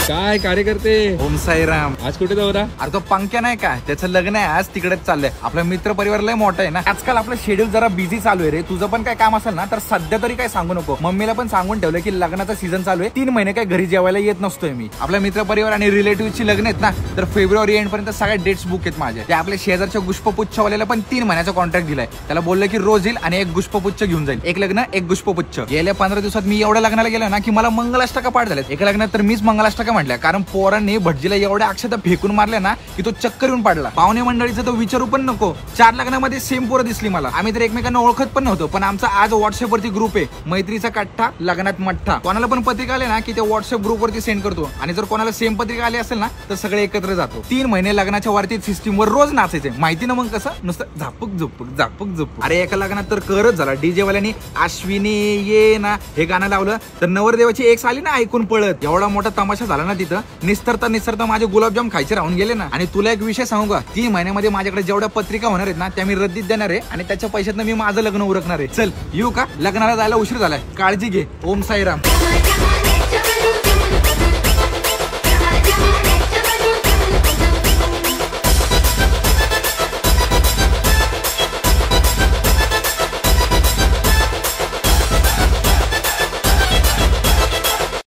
काय कार्यकर्ते? ओम साईराम. आज कुठे दौरा? अरे तो पंक्या नाही का, त्याचं लग्न आहे आज, तिकडेच चाललंय. आपला मित्र परिवार लय मोठा आहे ना. आजकाल आपलं शेड्यूल जरा बिझी चालू आहे रे. तुझं पण काय काम असेल ना तर सध्या तरी काय सांगू नको. मम्मीला पण सांगून ठेवलं की लग्नाचा सीझन चालू आहे, 3 महिने काय घरी जेवायला येत नसतोय मी. आपल्या मित्र परिवार आणि रिलेटिव्हची लग्न आहेत ना, तर फेब्रुवारी एंड पर्यंत सगळ्या डेट्स बुक आहेत माझ्या. ते आपल्या शेजारच्या गुष्पपुच्छवाल्याला पण 3 महिन्याचा कॉन्ट्रॅक्ट दिलाय. त्याला बोललं की रोज येईल आणि एक गुष्पपुच्छ घेऊन जाईल. एक लग्न एक गुष्पपुच्छ. गेल्या 15 दिवसात मी एवढ्या लग्नाला गेलो ना की मला मंगलाष्टका पाठ झाल्यात. एका लग्नात तर मीच मंगलाष्टका म्हटल्या, कारण पोरांनी भटजीला एवढ्या अक्षता फेकून मारल्या ना की तो चक्कर येऊन पडला. पाहुणे मंडळीचं तो विचारू पण नको. 4 लग्नामध्ये सेम पोरं दिसली मला. आम्ही तर एकमेकांना ओळखत पण नव्हतो, पण आमचा आज व्हॉट्सअप वरती ग्रुप आहे, मैत्रीचा कट्टा लग्नात मठ्ठा. कोणाला पण पत्रिका आले ना की ते व्हॉट्सअप ग्रुप वरती सेंड करतो, आणि जर कोणाला सेम पत्रिका आली असेल ना तर सगळे एकत्र जातो. 3 महिने लग्नाच्या वरती सिस्टीम वर रोज नाचायचे. माहिती ना मग कसं, नुसतं झापूक झुपूक झापूक झुपूक. अरे एका लग्नात तर करत झाला. डीजे वाल्यानी अश्विनी ये ना हे गाणं लावलं तर नवरदेवाची एक आली ना ऐकून पळत. एवढा मोठा तमाशा झाला ना तिथं. निस्तरता माझे गुलाबजाम खायचे राहून गेले ना. आणि तुला एक विषय सांगू का, 3 महिन्यामध्ये माझ्याकडे जेवढ्या पत्रिका होणार आहेत ना त्या मी रद्दीत देणार आहे, आणि त्याच्या पैशातनं मी माझं लग्न उरकणार आहे. चल येऊ का? लग्नाला जायला उशीर झालाय. काळजी घे. ओम साईराम.